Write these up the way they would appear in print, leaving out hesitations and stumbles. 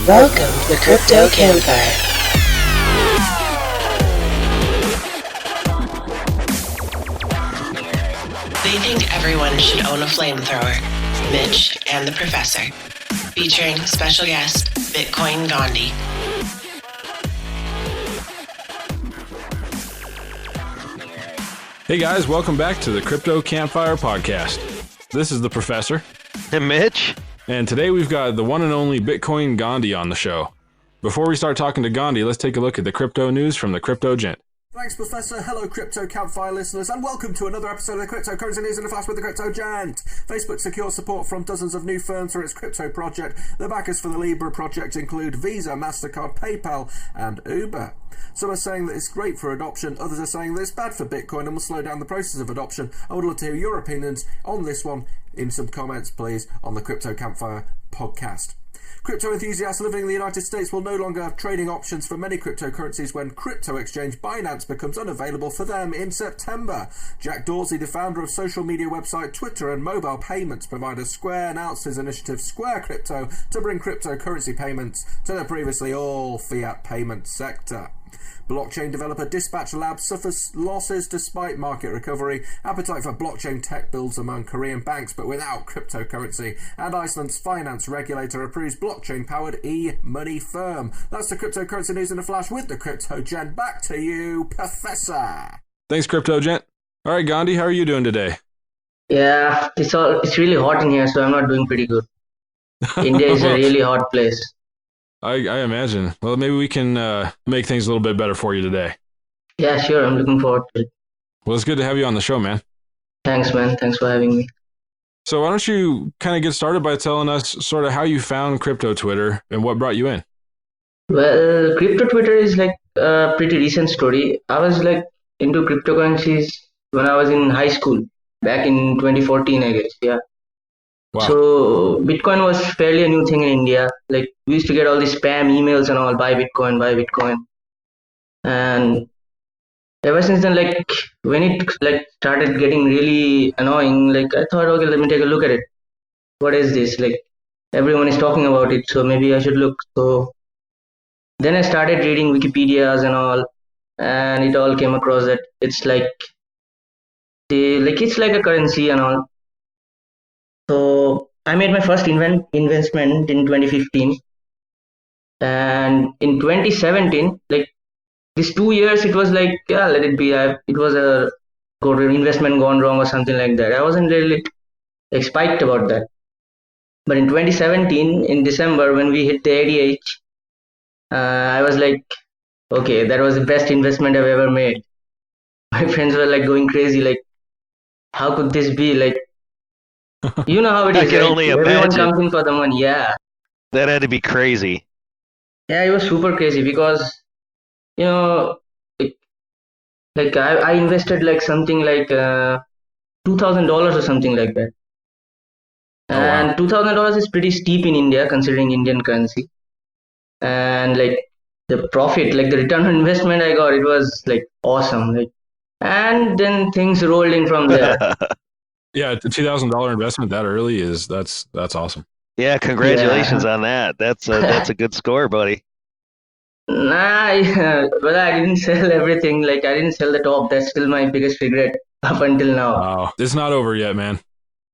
Welcome to the Crypto Campfire. They think everyone should own a flamethrower. Mitch and the Professor. Featuring special guest, Bitcoin Gandhi. Hey guys, welcome back to the Crypto Campfire podcast. This is the Professor. And Mitch. And today we've got the one and only Bitcoin Gandhi on the show. Before we start talking to Gandhi, let's take a look at the crypto news from the Crypto Gent. Thanks, Professor. Hello, Crypto Campfire listeners, and welcome to another episode of the Cryptocurrency News in a Flash with the Crypto Gent. Facebook secures support from dozens of new firms for its crypto project. The backers for the Libra project include Visa, MasterCard, PayPal, and Uber. Some are saying that it's great for adoption, others are saying that it's bad for Bitcoin and will slow down the process of adoption. I would love to hear your opinions on this one in some comments, please, on the Crypto Campfire podcast. Crypto enthusiasts living in the United States will no longer have trading options for many cryptocurrencies when crypto exchange Binance becomes unavailable for them in September. Jack Dorsey, the founder of social media website Twitter and mobile payments provider Square, announced his initiative Square Crypto to bring cryptocurrency payments to the previously all fiat payment sector. Blockchain developer Dispatch Labs suffers losses despite market recovery. Appetite for blockchain tech builds among Korean banks but without cryptocurrency. And Iceland's finance regulator approves blockchain-powered e-money firm. That's the cryptocurrency news in a flash with the Crypto Gent. Back to you, Professor. Thanks, Crypto Gent. All right, Gandhi, how are you doing today? Yeah, it's really hot in here, so I'm not doing pretty good. India is a really hot place. I imagine. Well, maybe we can make things a little bit better for you today. Yeah, sure. I'm looking forward to it. Well, it's good to have you on the show, man. Thanks, man. Thanks for having me. So why don't you kind of get started by telling us sort of how you found crypto Twitter and what brought you in? Well, crypto Twitter is like a pretty recent story. I was like into cryptocurrencies when I was in high school, back in 2014, I guess. Yeah. Wow. So Bitcoin was fairly a new thing in India. Like we used to get all these spam emails and all, buy Bitcoin. And ever since then, like when it like started getting really annoying, like I thought, okay, let me take a look at it. What is this? Like everyone is talking about it, so maybe I should look. So then I started reading Wikipedias and all, and it all came across that it's like it's like a currency and all. So I made my first investment in 2015, and in 2017, like these 2 years, it was like, yeah, let it be. It was a good investment gone wrong or something like that. I wasn't really like spiked about that. But in 2017, in December, when we hit the ADH, I was like, okay, that was the best investment I've ever made. My friends were like going crazy, like, how could this be? Like, you know how it is. I can only Everyone imagine. comes in for the money. Yeah. That had to be crazy. Yeah, it was super crazy because, you know, like I invested like something like $2,000 or something like that. Oh, wow. And $2,000 is pretty steep in India considering Indian currency. And like the profit, like the return on investment I got, it was like awesome. Like, and then things rolled in from there. Yeah, the $2,000 investment that early that's awesome. Yeah, congratulations on that. That's a good score, buddy. Nah, well, I didn't sell everything. Like I didn't sell the top. That's still my biggest regret up until now. Wow, it's not over yet, man.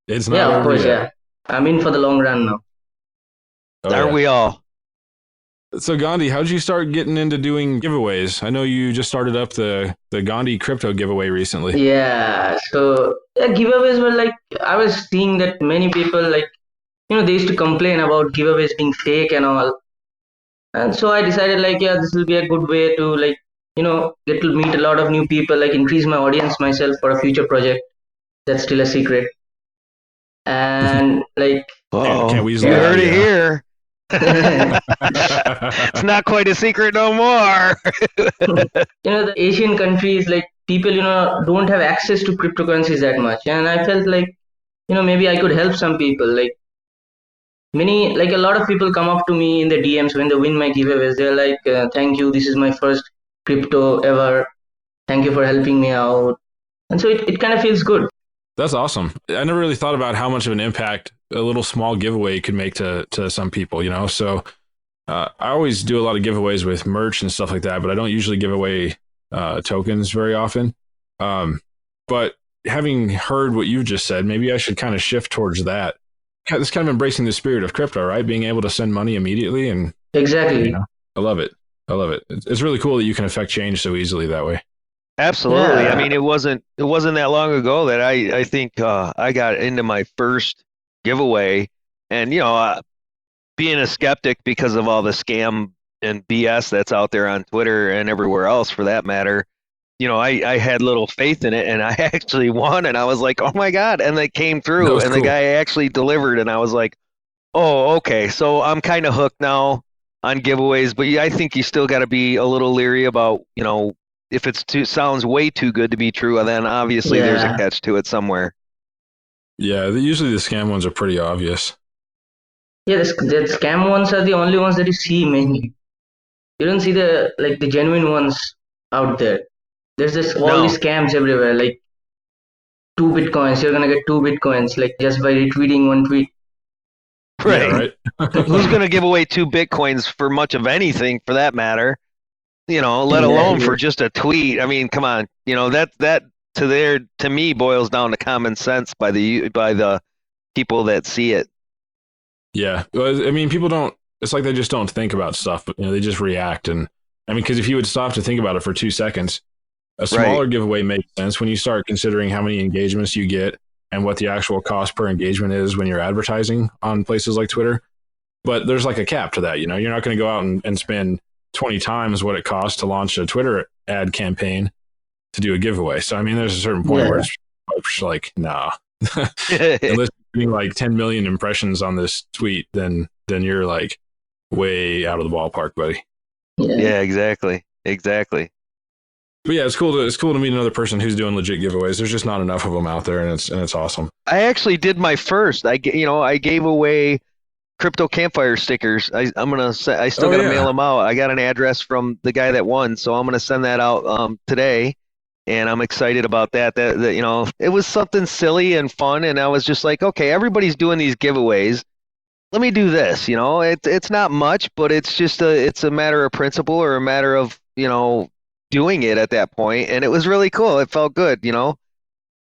It's not Yeah, over of course, yet. yeah. I'm in for the long run now. Oh, Aren't yeah. we all? So Gandhi, how'd you start getting into doing giveaways? I know you just started up the Gandhi crypto giveaway recently. Yeah, so yeah, giveaways were like, I was seeing that many people like, they used to complain about giveaways being fake and all. And so I decided like, yeah, this will be a good way to like, get to meet a lot of new people, like increase my audience myself for a future project. That's still a secret. And like, Oh, Can't you weasel heard out, it yeah. here. It's not quite a secret no more. the Asian countries, like people, don't have access to cryptocurrencies that much. And I felt like, maybe I could help some people. Like a lot of people come up to me in the DMs when they win my giveaways. They're like, thank you. This is my first crypto ever. Thank you for helping me out. And so it kind of feels good. That's awesome. I never really thought about how much of an impact a little small giveaway could make to some people, So I always do a lot of giveaways with merch and stuff like that, but I don't usually give away tokens very often. But having heard what you just said, maybe I should kind of shift towards that. It's kind of embracing the spirit of crypto, right? Being able to send money immediately, and Exactly. I love it. I love it. It's really cool that you can affect change so easily that way. Absolutely. Yeah. I mean, it wasn't that long ago that I think I got into my first giveaway, and being a skeptic because of all the scam and BS that's out there on Twitter and everywhere else for that matter. I had little faith in it, and I actually won, and I was like, oh my God. And they came through, and the guy actually delivered, and I was like, oh, okay. So I'm kind of hooked now on giveaways, but I think you still got to be a little leery about, if sounds way too good to be true, then obviously there's a catch to it somewhere. Yeah, usually the scam ones are pretty obvious. Yeah, the scam ones are the only ones that you see mainly. You don't see the genuine ones out there. There's all these scams everywhere, like 2 Bitcoins. You're gonna get 2 Bitcoins, like just by retweeting one tweet. Right. Yeah, right. Who's gonna give away 2 Bitcoins for much of anything for that matter? Let alone for just a tweet. I mean, come on. That to me boils down to common sense by the people that see it. Yeah. I mean, people don't, it's like they just don't think about stuff, but they just react. And I mean, because if you would stop to think about it for 2 seconds, a smaller giveaway makes sense when you start considering how many engagements you get and what the actual cost per engagement is when you're advertising on places like Twitter. But there's like a cap to that. You're not going to go out and spend 20 times what it costs to launch a Twitter ad campaign to do a giveaway. So, I mean, there's a certain point where it's like, nah. Unless you're getting like 10 million impressions on this tweet, then you're like way out of the ballpark, buddy. Yeah, exactly. But yeah, it's cool to meet another person who's doing legit giveaways. There's just not enough of them out there, and it's awesome. I actually did my first. I gave away crypto Campfire stickers. I still gotta mail them out. I got an address from the guy that won, so I'm gonna send that out today, and I'm excited about that. That it was something silly and fun, and I was just like, okay, everybody's doing these giveaways. Let me do this. It's not much, but it's a matter of principle or a matter of doing it at that point, and it was really cool. It felt good. Yeah,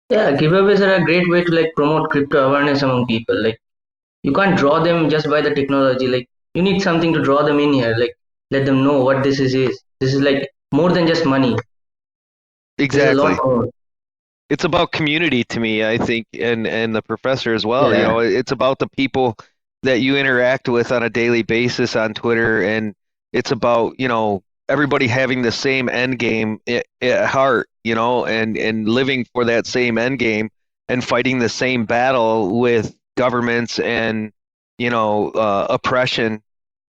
giveaways are a great way to promote crypto awareness among people. You can't draw them just by the technology. You need something to draw them in here. Let them know what this is. This is more than just money. Exactly. There's a lot more. It's about community to me, I think, and the professor as well. Yeah. It's about the people that you interact with on a daily basis on Twitter, and it's about everybody having the same end game at heart, and living for that same end game and fighting the same battle with governments and oppression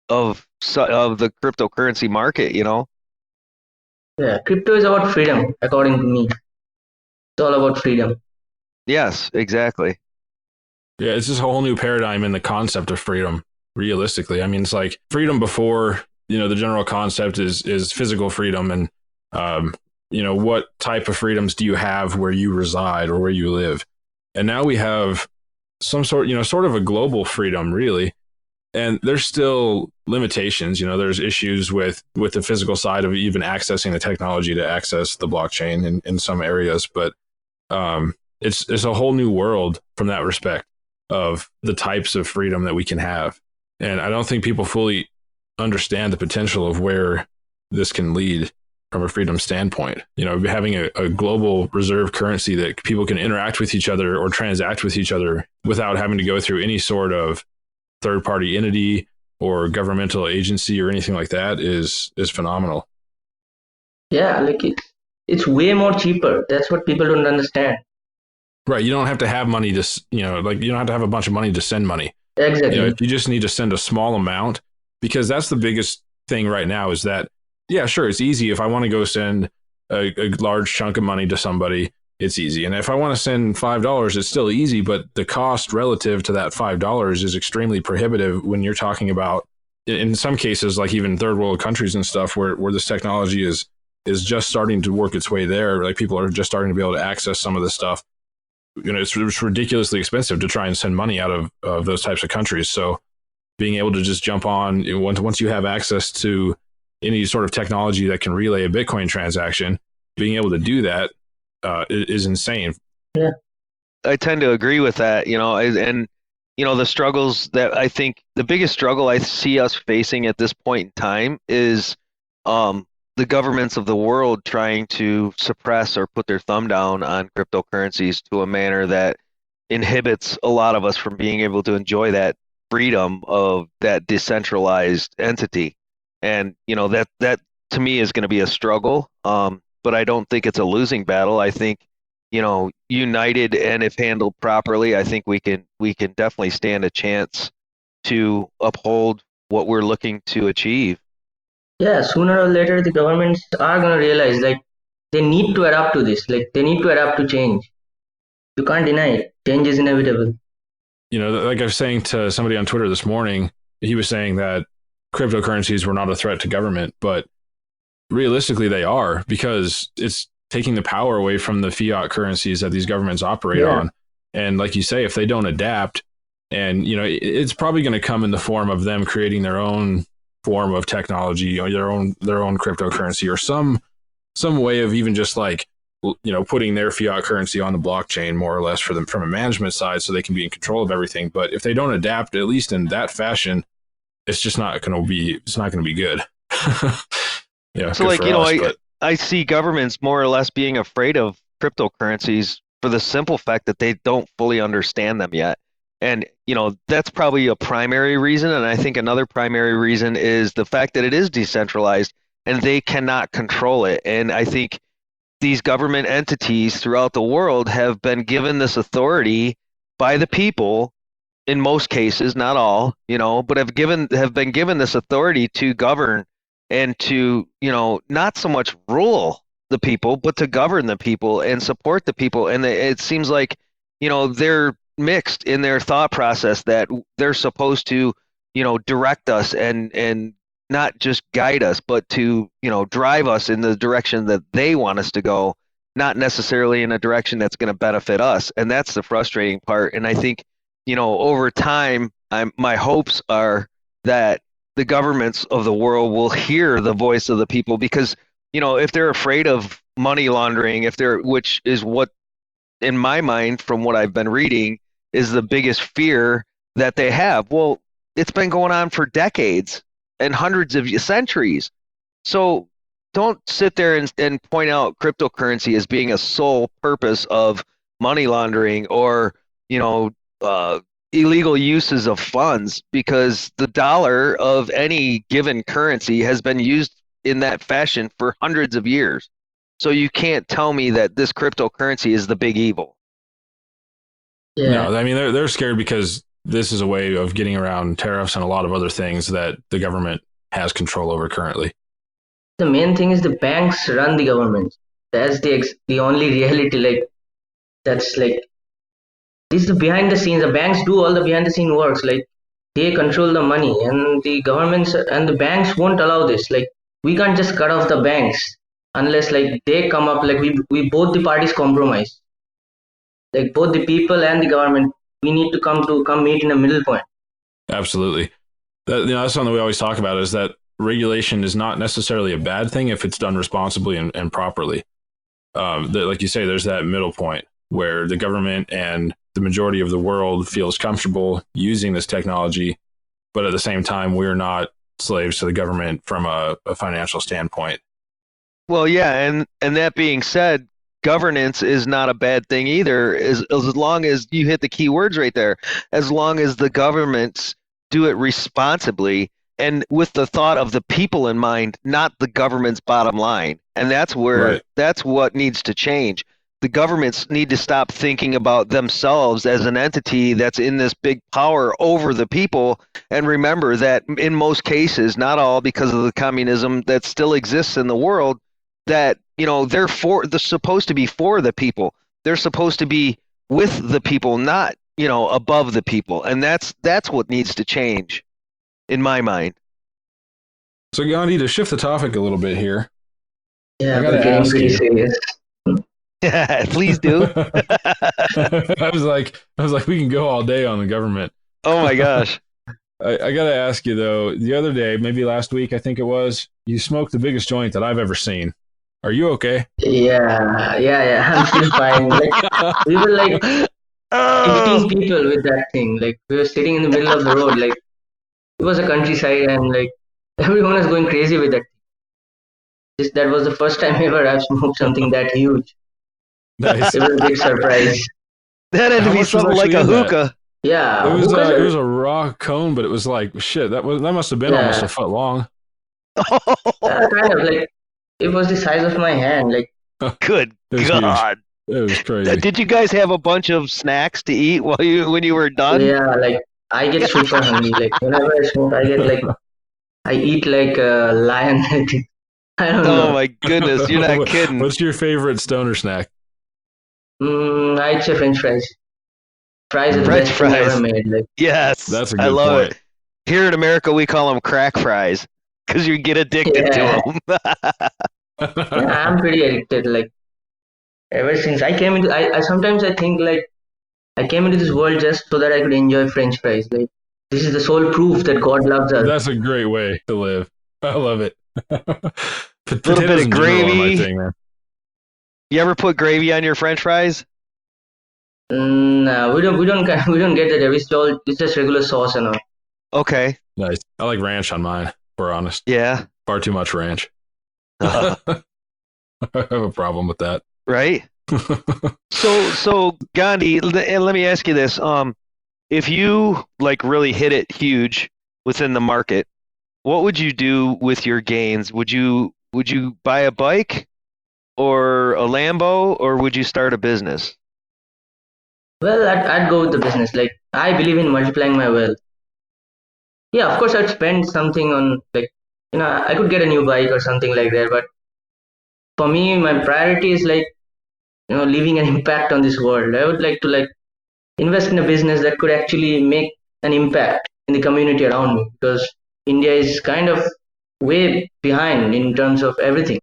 of the cryptocurrency market. Yeah, crypto is about freedom, according to me. It's all about freedom. Yes, exactly. Yeah, it's just a whole new paradigm in the concept of freedom. Realistically, I mean, it's like freedom before. The general concept is physical freedom, and what type of freedoms do you have where you reside or where you live? And now we have some sort of a global freedom, really. And there's still limitations. There's issues with the physical side of even accessing the technology to access the blockchain in some areas. But it's a whole new world from that respect of the types of freedom that we can have. And I don't think people fully understand the potential of where this can lead from a freedom standpoint. Having a global reserve currency that people can interact with each other or transact with each other without having to go through any sort of third-party entity or governmental agency or anything like that is phenomenal. Yeah, it's way more cheaper. That's what people don't understand. Right. You don't have to have money to, you don't have to have a bunch of money to send money. Exactly. You just need to send a small amount, because that's the biggest thing right now is that, yeah, sure, it's easy. If I want to go send a large chunk of money to somebody, it's easy. And if I want to send $5, it's still easy, but the cost relative to that $5 is extremely prohibitive when you're talking about, in some cases, like even third world countries and stuff where this technology is just starting to work its way there. Like people are just starting to be able to access some of this stuff. It's ridiculously expensive to try and send money out of those types of countries. So being able to just jump on once you have access to any sort of technology that can relay a Bitcoin transaction, being able to do that is insane. Yeah. I tend to agree with that, and the struggles that I think the biggest struggle I see us facing at this point in time is the governments of the world trying to suppress or put their thumb down on cryptocurrencies to a manner that inhibits a lot of us from being able to enjoy that freedom of that decentralized entity. And that to me is going to be a struggle, but I don't think it's a losing battle. I think united and if handled properly, I think we can definitely stand a chance to uphold what we're looking to achieve. Yeah, sooner or later the governments are gonna realize like they need to adapt to this. Like they need to adapt to change. You can't deny it. Change is inevitable. Like I was saying to somebody on Twitter this morning, he was saying that cryptocurrencies were not a threat to government, but realistically they are, because it's taking the power away from the fiat currencies that these governments operate on. And like you say, if they don't adapt, and it's probably going to come in the form of them creating their own form of technology, or their own cryptocurrency, or some way of even just like putting their fiat currency on the blockchain, more or less, for them from a management side, so they can be in control of everything. But if they don't adapt, at least in that fashion, it's just not going to be good. Yeah. So I see governments more or less being afraid of cryptocurrencies for the simple fact that they don't fully understand them yet. And, that's probably a primary reason. And I think another primary reason is the fact that it is decentralized and they cannot control it. And I think these government entities throughout the world have been given this authority by the people, in most cases, not all, but have been given this authority to govern and to, not so much rule the people, but to govern the people and support the people. And it seems like, they're mixed in their thought process that they're supposed to, direct us and not just guide us, but to, drive us in the direction that they want us to go, not necessarily in a direction that's going to benefit us. And that's the frustrating part. And I think, over time, my hopes are that the governments of the world will hear the voice of the people, because, if they're afraid of money laundering, which is what, in my mind, from what I've been reading, is the biggest fear that they have. Well, it's been going on for decades and hundreds of centuries. So don't sit there and point out cryptocurrency as being a sole purpose of money laundering or, illegal uses of funds, because the dollar of any given currency has been used in that fashion for hundreds of years. So you can't tell me that this cryptocurrency is the big evil. Yeah. No, I mean, they're scared because this is a way of getting around tariffs and a lot of other things that the government has control over currently. The main thing is the banks run the government. That's the only reality. Like that's like this is the behind the scenes. The banks do all the behind the scene works. Like they control the money, and the governments and the banks won't allow this. Like we can't just cut off the banks unless like they come up. Like we both the parties compromise. Like both the people and the government, we need to come meet in a middle point. Absolutely. That's something we always talk about, is that regulation is not necessarily a bad thing if it's done responsibly and properly. Like you say, there's that middle point where the government and the majority of the world feels comfortable using this technology, but at the same time, we're not slaves to the government from a financial standpoint. Well, yeah, and that being said, governance is not a bad thing either, as long as you hit the key words right there, as long as the governments do it responsibly and with the thought of the people in mind, not the government's bottom line. And that's what needs to change. The governments need to stop thinking about themselves as an entity that's in this big power over the people, and remember that in most cases, not all, because of the communism that still exists in the world, that they're supposed to be for the people. They're supposed to be with the people, not above the people. And that's what needs to change, in my mind. So Gandhi, to shift the topic a little bit here, Yeah, I gotta getting ask pretty you. serious. Yeah, please do. I was like, we can go all day on the government. Oh my gosh. I got to ask you though. The other day, maybe last week, I think it was, you smoked the biggest joint that I've ever seen. Are you okay? Yeah. I'm still fine. Like we were like Oh, 15 people with that thing. Like we were sitting in the middle of the road. Like it was a countryside, and like everyone was going crazy with that. That was the first time ever I've smoked something that huge. Nice. It was a big surprise. that had to How be much was something like actually a in that? hookah. Yeah, It was a raw cone, but it was like shit. That must have been almost yeah, a foot long. kind of like it was the size of my hand. Like Good It was huge. God. It was crazy. Did you guys have a bunch of snacks to eat when you were done? yeah, like I get super hungry. Like whenever I smoke, I get like I eat like a lion. I don't Oh know. my goodness, you're not kidding. What's your favorite stoner snack? I'd say French fries. Fries are the French best thing ever fries. made. Like Yes, That's a I good love point. it. Here in America, we call them crack fries because you get addicted yeah, to them. yeah, I'm pretty addicted. Like ever since I came into, I sometimes I think like I came into this world just so that I could enjoy French fries. Like this is the sole proof that God loves us. That's a great way to live. I love it. Little bit Potatoes of in general are my gravy. thing, man. You ever put gravy on your French fries? No, we don't get that. It's just regular sauce and all. Okay. Nice. I like ranch on mine. If we're honest. Yeah. Far too much ranch. I have a problem with that. Right. So Gandhi, and let me ask you this: if you like really hit it huge within the market, what would you do with your gains? Would you buy a bike or a Lambo, or would you start a business? Well, I'd go with the business. Like I believe in multiplying my wealth. Yeah, of course I'd spend something on like I could get a new bike or something like that. But for me, my priority is like leaving an impact on this world. I would like to like invest in a business that could actually make an impact in the community around me because India is kind of way behind in terms of everything,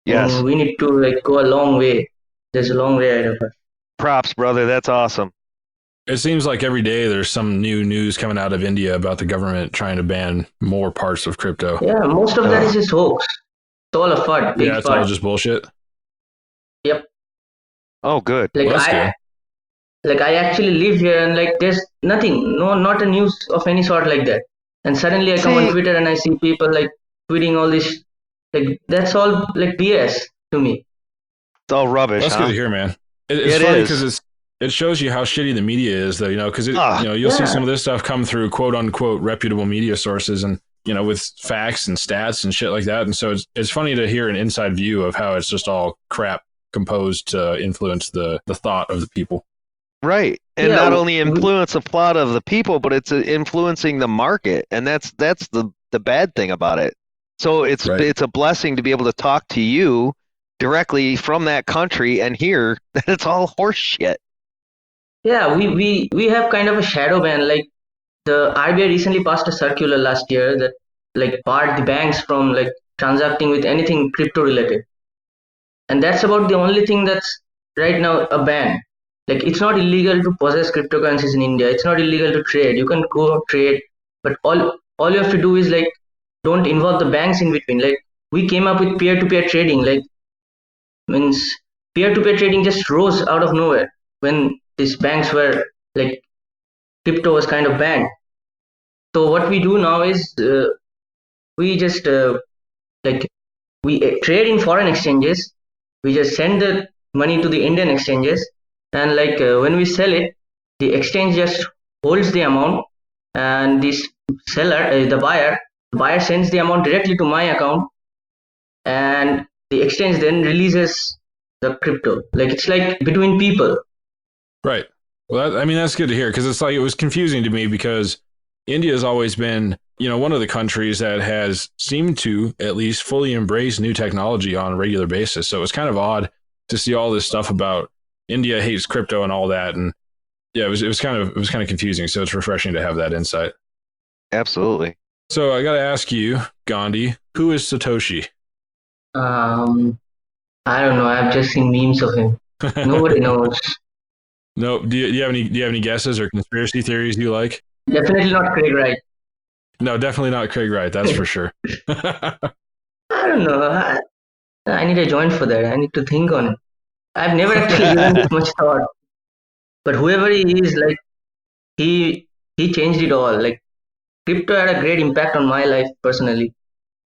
and Yes. we need to like go a long way. There's a long way ahead of us. Props, brother. That's awesome. It seems like every day there's some new news coming out of India about the government trying to ban more parts of crypto. Yeah, most of that is just hoax. It's all a FUD, big Yeah, it's all FUD. just bullshit. Yep. Oh, good. Like Well, that's good. I actually live here and like there's nothing, no, not a news of any sort like that. And suddenly I come on See, Twitter and I see people like tweeting all this, like that's all like BS to me. it's all rubbish, That's good huh? to hear, man. It's It funny is. because it shows you how shitty the media is, though. Because Ah, you'll see Yeah. some of this stuff come through quote unquote reputable media sources, and with facts and stats and shit like that. And so it's funny to hear an inside view of how it's just all crap composed to influence the thought of the people. right. And Yeah, not only influence the plot of the people, but it's influencing the market, and that's the bad thing about it. So it's Right. it's a blessing to be able to talk to you directly from that country and hear that it's all horse shit. yeah, we have kind of a shadow ban. Like the RBI recently passed a circular last year that like barred the banks from like transacting with anything crypto related. And that's about the only thing that's right now a ban. Like it's not illegal to possess cryptocurrencies in India. It's not illegal to trade. You can go trade, but all you have to do is like don't involve the banks in between. Like we came up with peer-to-peer trading. Like means peer-to-peer trading just rose out of nowhere when these banks were like crypto was kind of banned. So what we do now is we just like we trade in foreign exchanges. We just send the money to the Indian exchanges, and like when we sell it, the exchange just holds the amount, and this seller, the buyer sends the amount directly to my account, and the exchange then releases the crypto. Like it's like between people. Right. Well, that's good to hear because it's like it was confusing to me because India has always been, one of the countries that has seemed to at least fully embrace new technology on a regular basis. So it was kind of odd to see all this stuff about India hates crypto and all that. And yeah, it was kind of confusing. So it's refreshing to have that insight. Absolutely. So I got to ask you, Gandhi, who is Satoshi? I don't know. I've just seen memes of him. Nobody knows. No. Do you have any guesses or conspiracy theories you like? Definitely not Craig Wright. No, definitely not Craig Wright. That's for sure. I don't know. I need a joint for that. I need to think on it. I've never actually given it much thought. But whoever he is, like he he changed it all. Like crypto had a great impact on my life personally,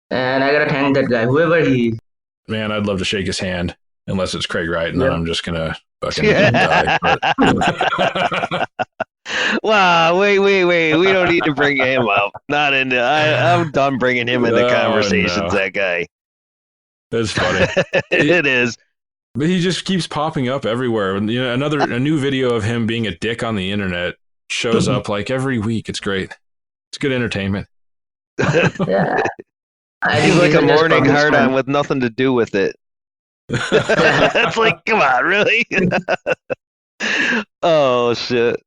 and I gotta thank that guy, whoever he is. Man, I'd love to shake his hand, unless it's Craig Wright, and then Yep. I'm just gonna fucking die. But Wow, wait. We don't need to bring him up. Not into. I'm done bringing him into Oh, conversations. no. That guy. It's funny. It is. But he just keeps popping up everywhere. And, you know, a new video of him being a dick on the internet shows up like every week. It's great. It's good entertainment. Yeah. I He's think like these a are just morning public hard on fun. with nothing to do with it. It's like, come on, really? Oh shit.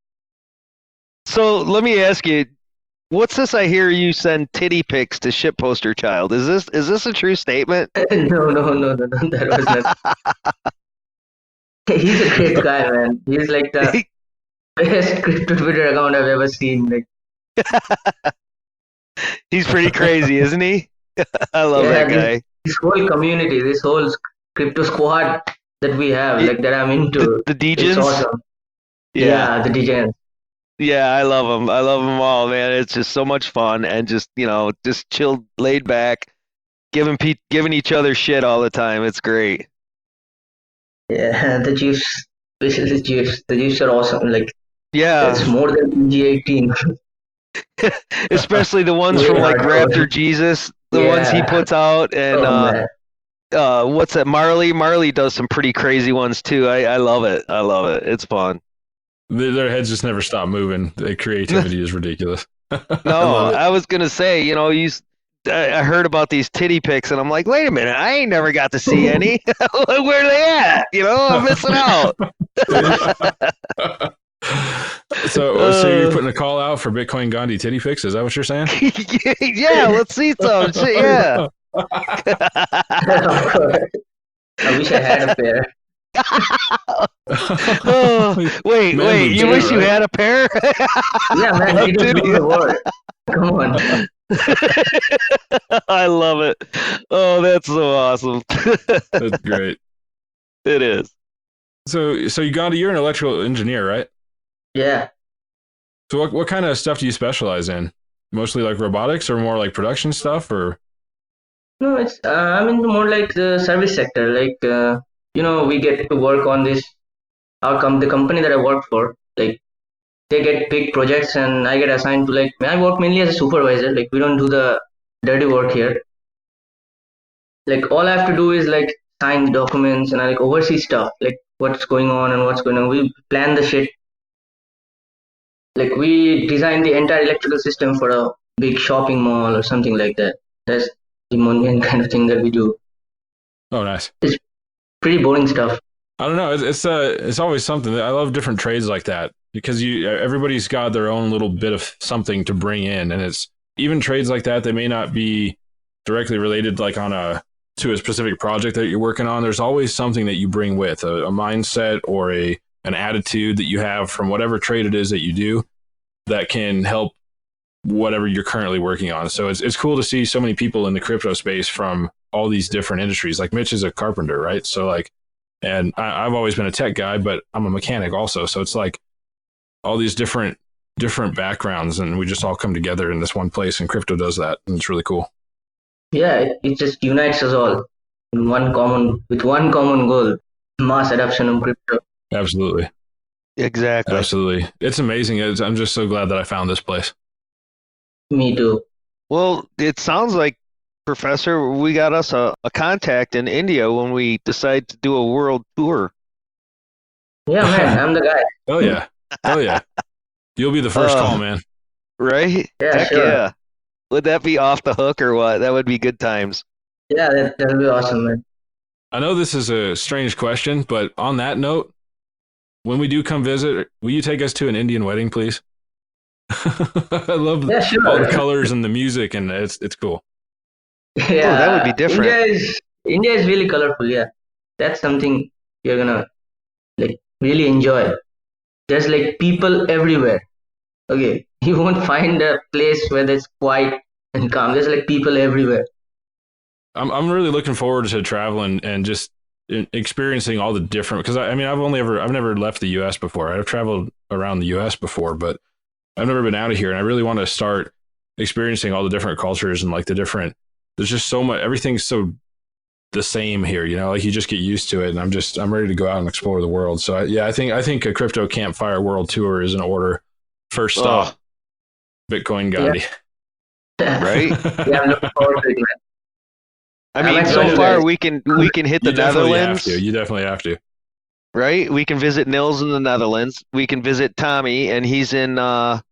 So let me ask you, what's this I hear you send titty pics to shitposter child? Is this a true statement? No, that was not. He's a great guy, man. He's like the best crypto Twitter account I've ever seen. Like, He's pretty crazy, isn't he? I love yeah, that guy. this whole community, this whole crypto squad that we have, like that I'm into. The It's degens? awesome. Yeah. Yeah, the degens. Yeah, I love them. I love them all, man. It's just so much fun and just, just chilled, laid back, giving each other shit all the time. It's great. Yeah, the Chiefs, especially the Chiefs. The Chiefs are awesome. Like, Yeah, it's more than PG-18. especially the ones Way from like hardcore. Raptor Jesus, the ones he Yeah. puts out, and Oh, man. what's that? Marley does some pretty crazy ones too. I love it. I love it. It's fun. Their heads just never stop moving. The creativity is ridiculous. No, I love it. I was gonna say, I heard about these titty pics, and I'm like, wait a minute, I ain't never got to see any. Where are they at? I'm missing out. So you're putting a call out for Bitcoin Gandhi titty pics? Is that what you're saying? Yeah, let's see some shit. Yeah. Of course. I wish I had a pair. Oh, wait. Man boobs, You yeah, wish you right? had a pair? Yeah, man, it is Dude. the world. Come on. I love it. Oh, that's so awesome. That's great. It is. So Uganda, you're an electrical engineer, right? Yeah. So what kind of stuff do you specialize in? Mostly like robotics or more like production stuff or? No, it's I'm into more like the service sector. Like we get to work on this. The company that I work for, like they get big projects, and I get assigned to like I work mainly as a supervisor. Like we don't do the dirty work here. Like all I have to do is like sign the documents and I like oversee stuff, like what's going on and what's going on. We plan the shit. Like we design the entire electrical system for a big shopping mall or something like that. That's the mundane kind of thing that we do. Oh, nice. Pretty boring stuff. I don't know. It's always something. I love different trades like that because everybody's got their own little bit of something to bring in, and it's even trades like that. They may not be directly related, like to a specific project that you're working on. There's always something that you bring with a mindset or an attitude that you have from whatever trade it is that you do that can help whatever you're currently working on. So it's cool to see so many people in the crypto space from all these different industries. Like Mitch is a carpenter, right? So like, and I've always been a tech guy, but I'm a mechanic also. So it's like all these different backgrounds, and we just all come together in this one place. And crypto does that, and it's really cool. Yeah, it just unites us all in one common goal: mass adoption of crypto. Absolutely, Exactly. absolutely. It's amazing. I'm just so glad that I found this place. Me too. Well, it sounds like, Professor, we got us a contact in India when we decide to do a world tour. Yeah, man, I'm the guy. Oh yeah, oh yeah. You'll be the first call, man. Right? Yeah, Heck sure. yeah. Would that be off the hook or what? That would be good times. Yeah, that'll be awesome, man. I know this is a strange question, but on that note, when we do come visit, will you take us to an Indian wedding, please? I love Yeah, sure. all the colors and the music, and it's cool. Yeah, that would be different. India is really colorful. Yeah, that's something you're gonna like really enjoy. There's like people everywhere. Okay, you won't find a place where there's quiet and calm. There's like people everywhere. I'm really looking forward to traveling and just experiencing all the different, because I mean I've never left the US before. I've traveled around the US before, but I've never been out of here, and I really want to start experiencing all the different cultures and like the different, there's just so much, everything's so the same here, you know, like you just get used to it, and I'm ready to go out and explore the world. So I think a crypto campfire world tour is in order. First stop, Bitcoin Gandhi. Yeah. Right? Yeah, I'm looking forward to it, man. I I mean, met so some far guys. we can hit the You definitely Netherlands, have to. You definitely have to. right? We can visit Nils in the Netherlands. We can visit Tommy, and he's in don't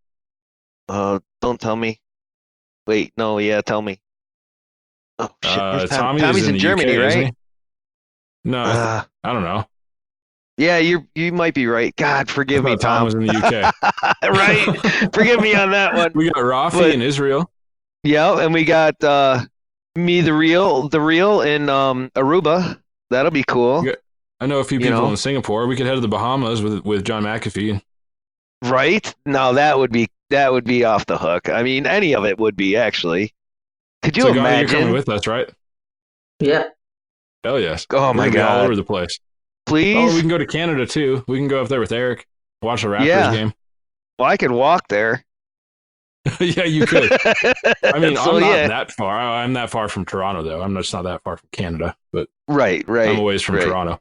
tell me. Wait, no, yeah, tell me. Oh shit, where's Tommy? Tommy is Tommy's in in the Germany, UK, isn't right? he? No, I don't know. Yeah, you might be right. God, I forgive me, thought Tom Tom. was in the UK. Right? Forgive me on that one. We got Rafi But in Israel. yeah, and we got me the real in Aruba. That'll be cool. I know a few You people know? in Singapore. We could head to the Bahamas with John McAfee. Right? No, that would be off the hook. I mean, any of it would be actually. Could you So, Gandhi, you're coming imagine? with us, right? Yeah. Hell yes. Oh We're my gonna be all God. over the place. Oh, we Please? can go to Canada too. We can go up there with Eric, watch the Raptors Yeah. game. Well, I could walk there. Yeah, you could. I mean, So, I'm not yeah. that far. I'm that far from Toronto, though. I'm just not that far from Canada, but Right. I'm a ways from right. Toronto.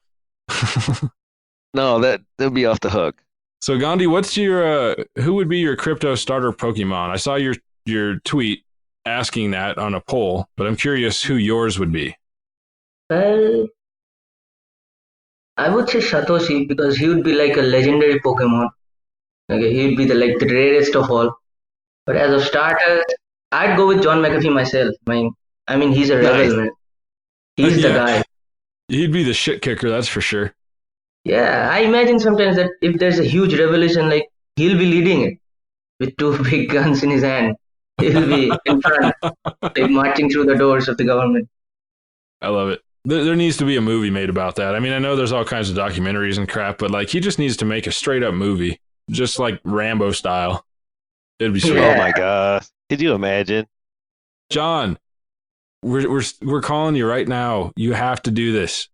No, that'd be off the hook. So, Gandhi, what's your who would be your crypto starter Pokemon? I saw your tweet asking that on a poll, but I'm curious who yours would be. Well, I would say Satoshi because he would be like a legendary Pokemon. Okay, he would be the rarest of all. But as a starter, I'd go with John McAfee myself. I mean, he's a rebel, Nice. man. He's the Yeah, guy. he'd be the shit kicker, that's for sure. Yeah, I imagine sometimes that if there's a huge revolution, like he'll be leading it with two big guns in his hand. He'll be in front, like marching through the doors of the government. I love it. There needs to be a movie made about that. I mean, I know there's all kinds of documentaries and crap, but like he just needs to make a straight up movie, just like Rambo style. It'd be sweet. Yeah. Oh my God. Could you imagine? John, we're calling you right now. You have to do this.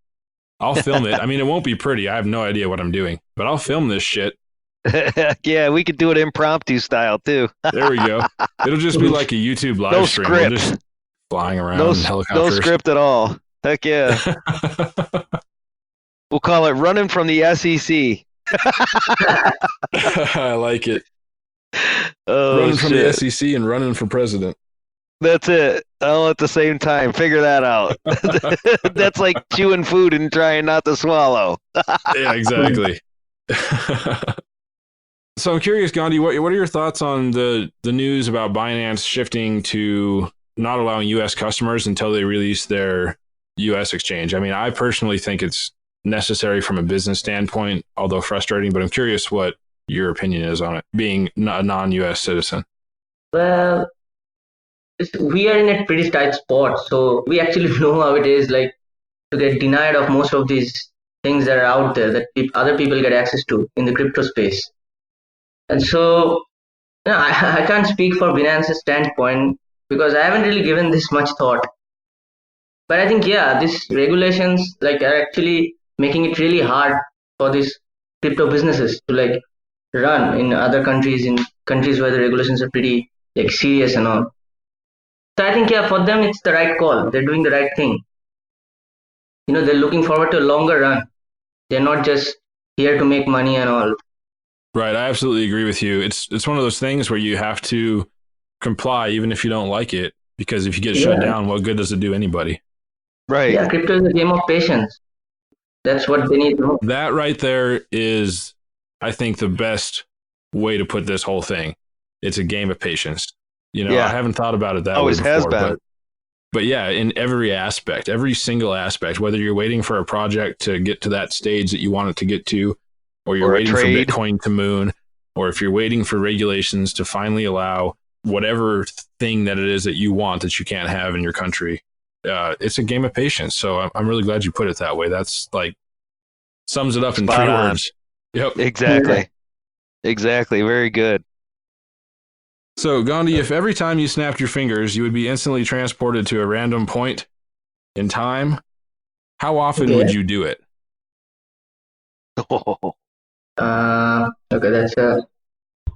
I'll film it. I mean, it won't be pretty. I have no idea what I'm doing, but I'll film this shit. Yeah, we could do it impromptu style too. There we go. It'll just be like a YouTube live No stream. We're script. just flying around No, in no helicopters. script at all. Heck yeah. We'll call it Running from the SEC. I like it. Oh, Running from the shit. SEC and running for president. That's it. All at the same time. Figure that out. That's like chewing food and trying not to swallow. Yeah, exactly. So I'm curious, Gandhi, what are your thoughts on the news about Binance shifting to not allowing U.S. customers until they release their U.S. exchange? I mean, I personally think it's necessary from a business standpoint, although frustrating, but I'm curious what your opinion is on it, being a non-U.S. citizen. Well, we are in a pretty tight spot, so we actually know how it is like to get denied of most of these things that are out there that other people get access to in the crypto space. And so, I can't speak for Binance's standpoint because I haven't really given this much thought. But I think, yeah, these regulations like are actually making it really hard for these crypto businesses to like run in other countries, in countries where the regulations are pretty like serious and all. So I think, yeah, for them it's the right call. They're doing the right thing. They're looking forward to a longer run. They're not just here to make money and all. Right, I absolutely agree with you. It's one of those things where you have to comply even if you don't like it, because if you get shut down, what good does it do anybody? Right. Yeah, crypto is a game of patience. That's what they need to know. That right there is, I think, the best way to put this whole thing. It's a game of patience. Yeah. I haven't thought about it that Always way has before, been. but yeah, in every aspect, every single aspect, whether you're waiting for a project to get to that stage that you want it to get to, or you're Or a waiting for trade. Bitcoin to moon, or if you're waiting for regulations to finally allow whatever thing that it is that you want that you can't have in your country, it's a game of patience. So I'm really glad you put it that way. That's like sums it up in Spot 3 on. words. Yep. Exactly. Exactly. Very good. So, Gandhi, if every time you snapped your fingers, you would be instantly transported to a random point in time, how often would you do it? Okay, that's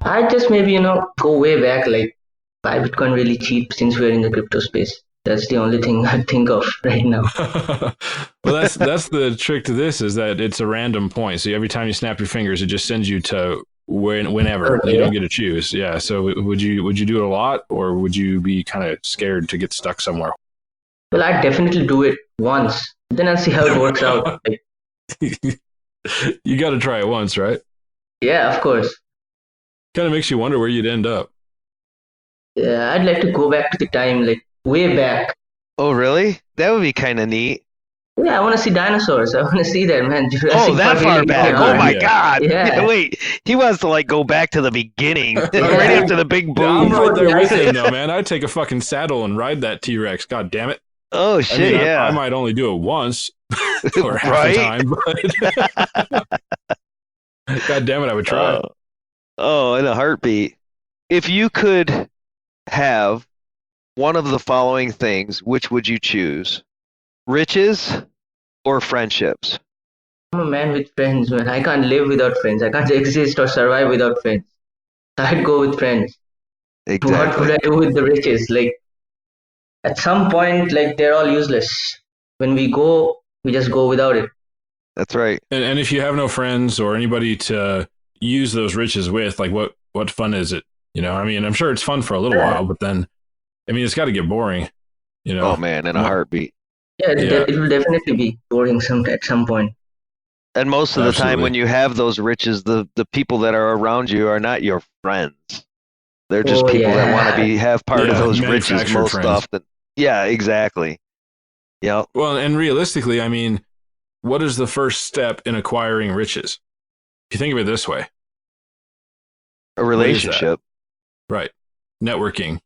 I just maybe go way back, like buy Bitcoin really cheap since we're in the crypto space. That's the only thing I think of right now. Well, that's the trick to this, is that it's a random point. So every time you snap your fingers, it just sends you to whenever. Okay. You don't get to choose. Yeah. So would you do it a lot, or would you be kind of scared to get stuck somewhere? Well, I'd definitely do it once. Then I'll see how it works out. Like, You got to try it once, right? yeah, of course. Kind of makes you wonder where you'd end up. Yeah, I'd like to go back to the time, like way back. Oh, really? That would be kind of neat. Yeah, I want to see dinosaurs. I want to see that, man. Oh, Jurassic that Park far really back. hit me Oh hard. my Yeah. God. Yeah. Wait, he wants to like go back to the beginning, right after the big I'm boom. right there with him, though, man. I'd take a fucking saddle and ride that T-Rex. God damn it. Oh I shit, mean, yeah. I might only do it once or half Right? the time, but God damn it, I would try. Oh, in a heartbeat. If you could have one of the following things, which would you choose? Riches or friendships? I'm a man with friends, man. I can't live without friends. I can't exist or survive without friends. I'd go with friends. What would Exactly. I do with the riches? Like, at some point, like, they're all useless. When we go, we just go without it. That's right. And if you have no friends or anybody to use those riches with, like what fun is it? You know, I mean, I'm sure it's fun for a little while, but then, I mean, it's got to get boring. You know. Oh man, in a heartbeat. Yeah, Yeah. it will definitely be boring at some point. And most of the time Absolutely. when you have those riches, the people that are around you are not your friends. They're just Oh, people that want to yeah. have part of Yeah, those riches manufactured most friends. often. Yeah, exactly. Yep. Well, and realistically, I mean, what is the first step in acquiring riches? If you think of it this way, A relationship. right? Networking,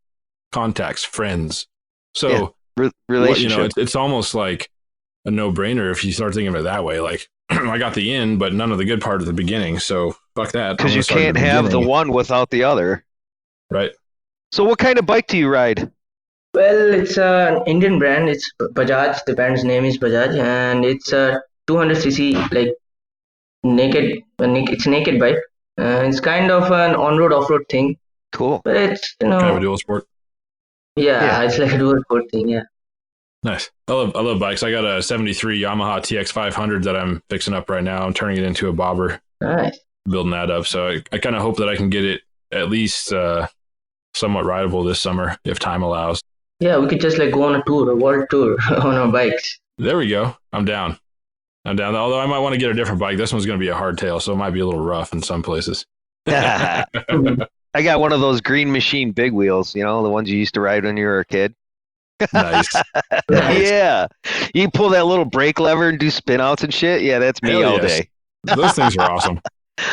contacts, friends. So, Yeah, relationship. it's almost like a no-brainer if you start thinking of it that way. Like, I got the end, but none of the good part at the beginning. So, fuck that. I'm Because gonna you start at can't have the beginning. one without the other. Right. So what kind of bike do you ride? Well, it's an Indian brand. It's Bajaj. The brand's name is Bajaj, and it's a 200cc, like it's a naked bike. It's kind of an on-road, off-road thing, Cool. but it's Kind of a dual sport. yeah, Yeah. it's like a dual sport thing. Yeah. Nice. I love bikes. I got a 73 Yamaha TX 500 that I'm fixing up right now. I'm turning it into a bobber, Nice. building that up. So I kind of hope that I can get it at least somewhat rideable this summer if time allows. Yeah, we could just like go on a tour, a world tour on our bikes. There we go. I'm down. Although I might want to get a different bike. This one's going to be a hardtail, so it might be a little rough in some places. I got one of those Green Machine big wheels, the ones you used to ride when you were a kid. Nice. Nice. Yeah. You pull that little brake lever and do spin outs and shit. Yeah, that's me Hell all yes. day. Those things are awesome.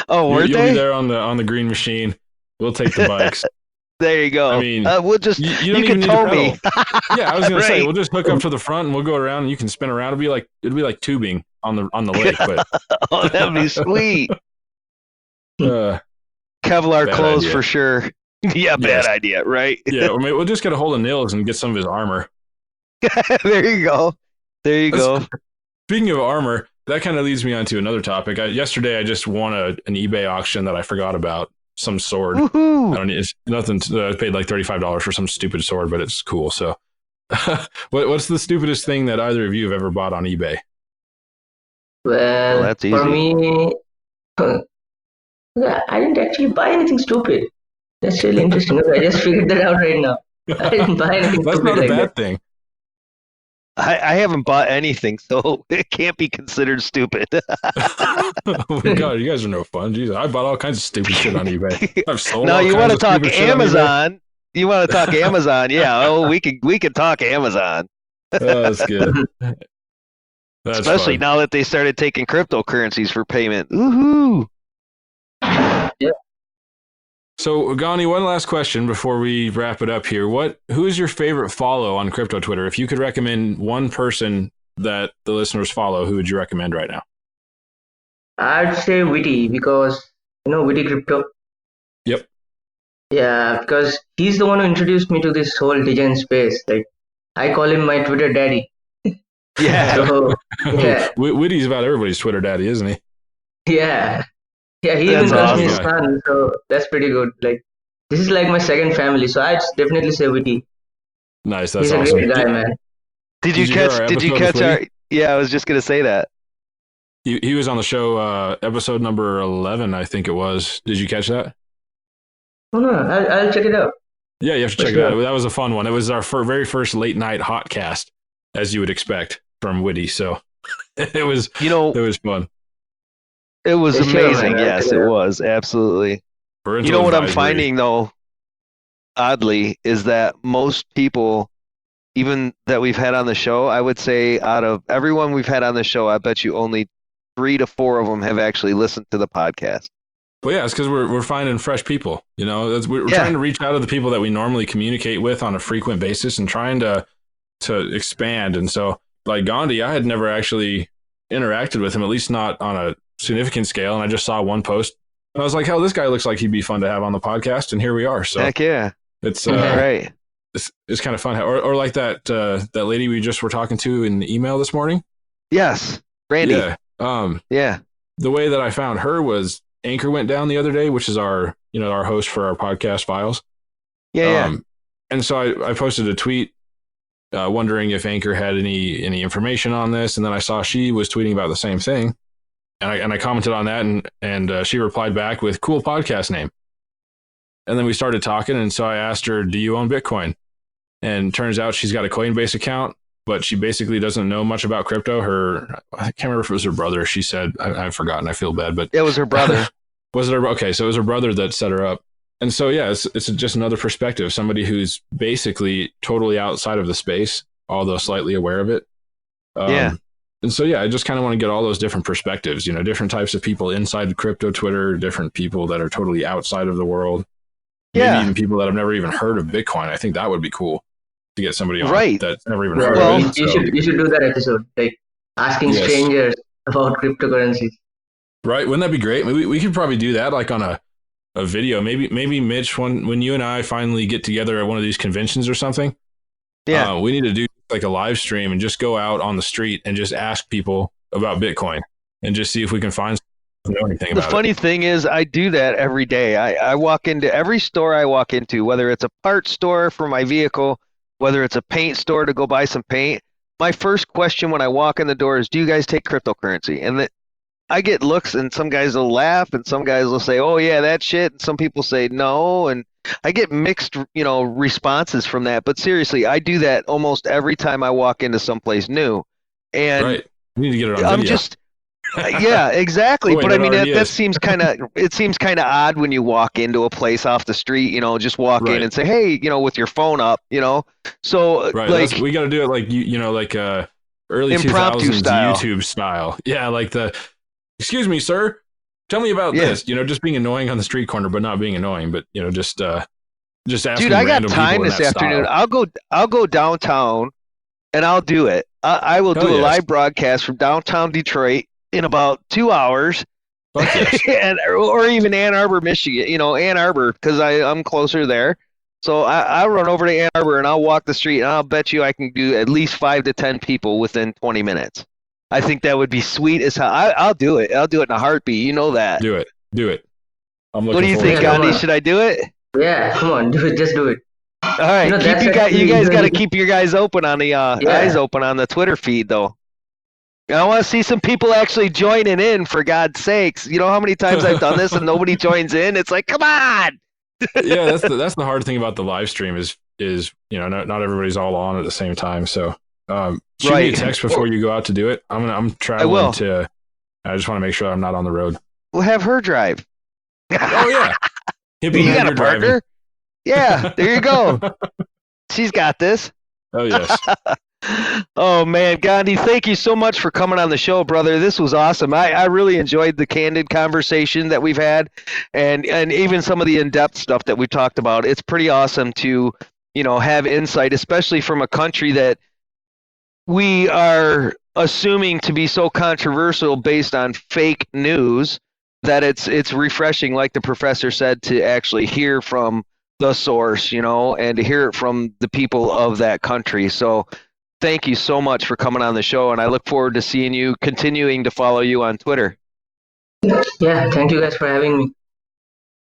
Oh, You'll weren't be they? there on the Green Machine. We'll take the bikes. There you go. I mean, we'll just you don't can even need tow to me. pedal. Yeah, I was gonna say Right. we'll just hook up to the front and we'll go around and you can spin around. It'll be like tubing on the lake, but Oh, that'd be sweet. uh, Kevlar Bad clothes idea. for sure. Yeah, bad Yes. idea, right? yeah, or maybe we'll just get a hold of Nils and get some of his armor. There you go. There you go. Speaking of armor, that kind of leads me on to another topic. Yesterday, I just won an eBay auction that I forgot about. Some sword. I Woohoo! don't need. It's nothing. I paid like $35 for some stupid sword, but it's cool. So, what's the stupidest thing that either of you have ever bought on eBay? Well, that's for easy. me, yeah, I didn't actually buy anything stupid. That's really interesting. Okay, I just figured that out right now. I didn't buy anything That's stupid not a like bad that. thing. I haven't bought anything, so it can't be considered stupid. Oh my god, you guys are no fun. Jesus, I bought all kinds of stupid shit on eBay. I've sold Now all you kinds want to of talk stupid shit on eBay. Amazon? You want to talk Amazon? Yeah. Oh, we could talk Amazon, Oh, that's good. That's especially fun. now that they started taking cryptocurrencies for payment. Woohoo! So, Gandhi, one last question before we wrap it up here. Who is your favorite follow on crypto Twitter? If you could recommend one person that the listeners follow, who would you recommend right now? I'd say Witty because Witty Crypto. Yep. Yeah, because he's the one who introduced me to this whole design space. Like, I call him my Twitter daddy. Yeah. So, yeah, Witty's about everybody's Twitter daddy, isn't he? yeah, yeah. He even That's calls me Funny his awesome. guy. son. So that's pretty good. Like, this is like my second family. So I'd definitely say Witty. Nice, that's He's a awesome. great guy, man. Did you Did you hear our catch? Did you episode with catch our? Witty? Yeah, I was just gonna say that. He was on the show, episode number 11, I think it was. Did you catch that? Oh no, I'll check it out Yeah, you have to for check it out. sure. That was a fun one. It was our very first late night hot cast, as you would expect from Witty. So it was You know, fun. it was For sure, man. amazing. I'll check Yes, it it out. was absolutely. You Parental know what I'm advisory. finding though, oddly, is that most people, even that we've had on the show, I would say out of everyone we've had on the show, I bet you only 3 to 4 of them have actually listened to the podcast. Well, yeah, it's because we're finding fresh people. You know, we're Yeah. trying to reach out to the people that we normally communicate with on a frequent basis and trying to expand. And so, like Gandhi, I had never actually interacted with him, at least not on a significant scale. And I just saw one post. And I was like, hell, this guy looks like he'd be fun to have on the podcast. And here we are. So Heck yeah. it's Yeah. Right. it's kind of fun. Or like that lady we just were talking to in the email this morning. Yes. Randy. Yeah. Yeah. The way that I found her was Anchor went down the other day, which is our host for our podcast files. Yeah. And so I posted a tweet wondering if Anchor had any information on this, and then I saw she was tweeting about the same thing, and I commented on that, and she replied back with cool podcast name, and then we started talking, and so I asked her, "Do you own Bitcoin?" And turns out she's got a Coinbase account, but she basically doesn't know much about crypto. I can't remember if it was her brother. She said, I've forgotten. I feel bad, but It was her brother. was it okay? So it was her brother that set her up. And so, yeah, it's just another perspective, somebody who's basically totally outside of the space, although slightly aware of it. Yeah. And so, yeah, I just kind of want to get all those different perspectives, different types of people inside the crypto Twitter, different people that are totally outside of the world. Maybe Yeah. even people that have never even heard of Bitcoin. I think that would be cool to get somebody on Right. that's never even Yeah, heard Well, of you, it. you So, should do that episode, like asking Yes. strangers about cryptocurrencies. right. Wouldn't that be great? We could probably do that like on a video. Maybe Mitch, when you and I finally get together at one of these conventions or something, Yeah. we need to do like a live stream and just go out on the street and just ask people about Bitcoin and just see if we can find someone who know anything The about funny thing is, I do that every day. I walk into every store I walk into, whether it's a parts store for my vehicle, whether it's a paint store to go buy some paint. My first question when I walk in the door is, "Do you guys take cryptocurrency?" And I get looks, and some guys will laugh, and some guys will say, "Oh yeah, that shit," and some people say no, and I get mixed, responses from that. But seriously, I do that almost every time I walk into someplace new, it. and Right. We need to get it on I'm video. just. Yeah, exactly. Oh, wait, but I that mean, already that is. seems kind of odd when you walk into a place off the street, just walk Right. in and say, "Hey," with your phone up, So Right. like We got to do it like, like early Impromptu 2000s style. YouTube style. Yeah. Like excuse me, sir. Tell me about Yeah. this. Just being annoying on the street corner, but not being annoying, but, just asking dude, I got random time people in this that afternoon. style. I'll go downtown and I'll do it. I will Hell do a yes. live broadcast from downtown Detroit in about 2 hours. Fuck yes. or even Ann Arbor, Michigan, Ann Arbor, because I'm closer there. So I'll run over to Ann Arbor and I'll walk the street and I'll bet you I can do at least 5 to 10 people within 20 minutes. I think that would be sweet as hell. I'll do it. I'll do it in a heartbeat. You know that. Do it. I'm looking What do you forward think, to it. Gandhi? Gandhi? Should I do it? Yeah, come on, do it. Just do it. All right. That's You actually guys got to really- keep your guys open on the eyes open on the Twitter feed, though. I want to see some people actually joining in, for God's sakes. You know how many times I've done this and nobody joins in? It's like, come on. Yeah, that's the hard thing about the live stream is not everybody's all on at the same time. So shoot me a Right. text before you go out to do it. I'm traveling will. to. I just want to make sure I'm not on the road. We'll have her drive. Oh yeah, hippie You man, got a you're driving. partner? Yeah, there you go. She's got this. Oh yes, Oh man, Gandhi, thank you so much for coming on the show, brother. This was awesome. I really enjoyed the candid conversation that we've had, and even some of the in-depth stuff that we talked about. It's pretty awesome to have insight, especially from a country that we are assuming to be so controversial based on fake news, that it's refreshing, like the professor said, to actually hear from the source, and to hear it from the people of that country. So thank you so much for coming on the show, and I look forward to seeing you, continuing to follow you on Twitter. Yeah, thank you guys for having me.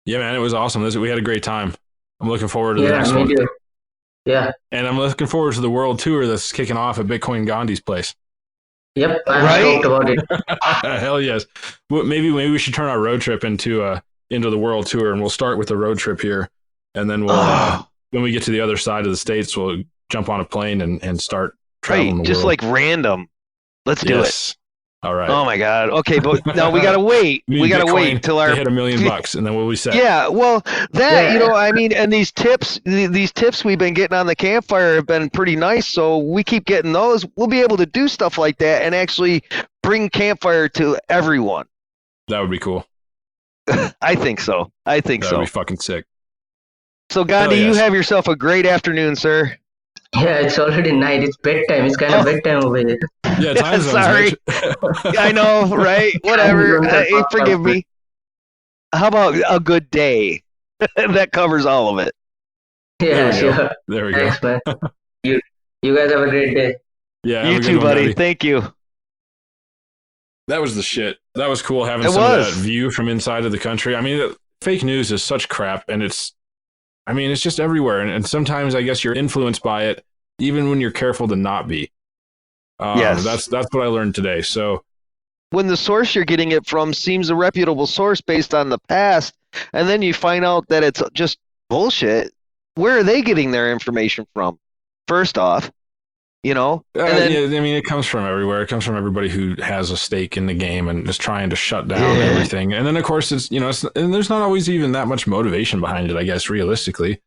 Yeah, man, it was awesome. We had a great time. I'm looking forward to the next one. Too. Yeah. And I'm looking forward to the world tour that's kicking off at Bitcoin Gandhi's place. Yep, I'm stoked about it. Hell yes. Well, maybe we should turn our road trip into the world tour, and we'll start with the road trip here, and then we'll when we get to the other side of the states, we'll jump on a plane and start traveling the just world. Like random. Let's do it. All right. Oh my God. Okay, but now we gotta wait. We gotta wait till our hit $1 million, and then we'll be set. Yeah, well, and these tips we've been getting on the Campfire have been pretty nice. So we keep getting those. We'll be able to do stuff like that and actually bring Campfire to everyone. That would be cool. I think so. That would be fucking sick. So Gandhi, you have yourself a great afternoon, sir. Yeah, it's already night. It's bedtime. It's kind of bedtime over here. Yeah, time zones. Sorry. I know, right? Whatever. Forgive me. How about a good day? That covers all of it. Yeah, sure. There we go. Thanks, man. You guys have a great day. Yeah, you too, buddy. Thank you. That was the shit. That was cool having some of that view from inside of the country. I mean, fake news is such crap, and it's just everywhere. And sometimes I guess you're influenced by it, even when you're careful to not be. Yes. That's what I learned today. So when the source you're getting it from seems a reputable source based on the past, and then you find out that it's just bullshit, where are they getting their information from? First off, and then, it comes from everywhere. It comes from everybody who has a stake in the game and is trying to shut down everything. And then, of course, it's and there's not always even that much motivation behind it, I guess, realistically.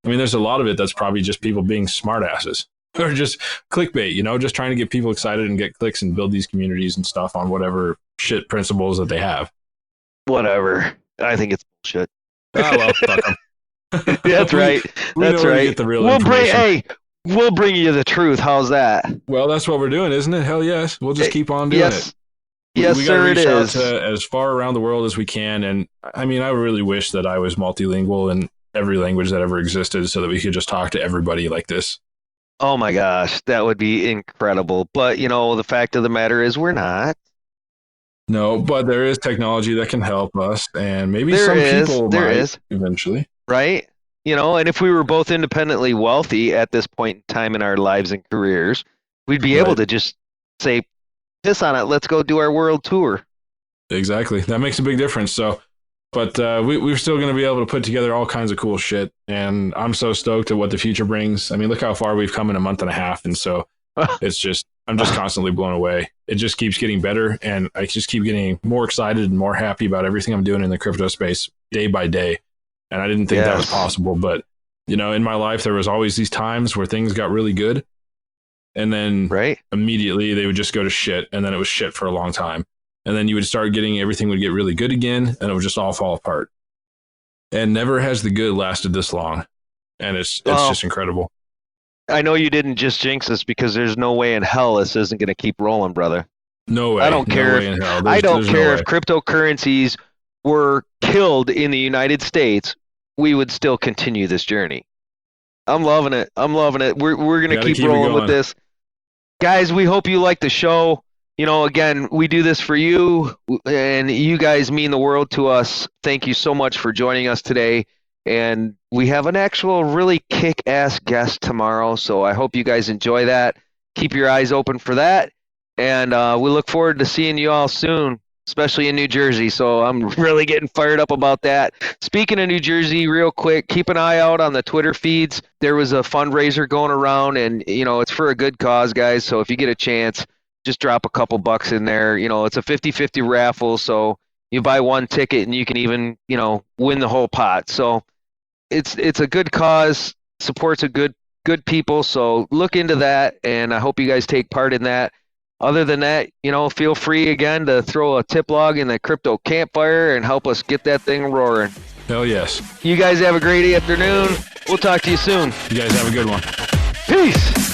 I mean, there's a lot of it that's probably just people being smartasses or just clickbait, just trying to get people excited and get clicks and build these communities and stuff on whatever shit principles that they have. Whatever. I think it's bullshit. Oh, well, fuck them. That's right. That's right. Get the real information. We'll bring you the truth. How's that? Well, that's what we're doing, isn't it? Hell yes. We'll just keep on doing it. Yes, we sir, it is. To as far around the world as we can. And I mean, I really wish that I was multilingual in every language that ever existed so that we could just talk to everybody like this. Oh my gosh, that would be incredible. But, the fact of the matter is we're not. No, but there is technology that can help us. And maybe people might eventually. Right? And if we were both independently wealthy at this point in time in our lives and careers, we'd be able to just say, piss on it, let's go do our world tour. Exactly. That makes a big difference. So, but we're still going to be able to put together all kinds of cool shit. And I'm so stoked at what the future brings. I mean, look how far we've come in a month and a half. And so I'm just constantly blown away. It just keeps getting better. And I just keep getting more excited and more happy about everything I'm doing in the crypto space day by day. And I didn't think that was possible. But, in my life, there was always these times where things got really good. And then immediately they would just go to shit. And then it was shit for a long time. And then you would start everything would get really good again. And it would just all fall apart. And never has the good lasted this long. And it's just incredible. I know you didn't just jinx us because there's no way in hell this isn't going to keep rolling, brother. No way. I don't care if cryptocurrencies were killed in the United States, we would still continue this journey. I'm loving it. We're going to keep rolling with this. Guys, we hope you like the show. Again, we do this for you, and you guys mean the world to us. Thank you so much for joining us today. And we have an actual really kick-ass guest tomorrow, so I hope you guys enjoy that. Keep your eyes open for that. And we look forward to seeing you all soon, especially in New Jersey. So I'm really getting fired up about that. Speaking of New Jersey, real quick, keep an eye out on the Twitter feeds. There was a fundraiser going around, and, it's for a good cause, guys. So if you get a chance, just drop a couple bucks in there. It's a 50-50 raffle. So you buy one ticket and you can even, win the whole pot. So it's a good cause, supports a good people. So look into that. And I hope you guys take part in that. Other than that, feel free again to throw a tip log in the crypto campfire and help us get that thing roaring. Hell yes. You guys have a great afternoon. We'll talk to you soon. You guys have a good one. Peace.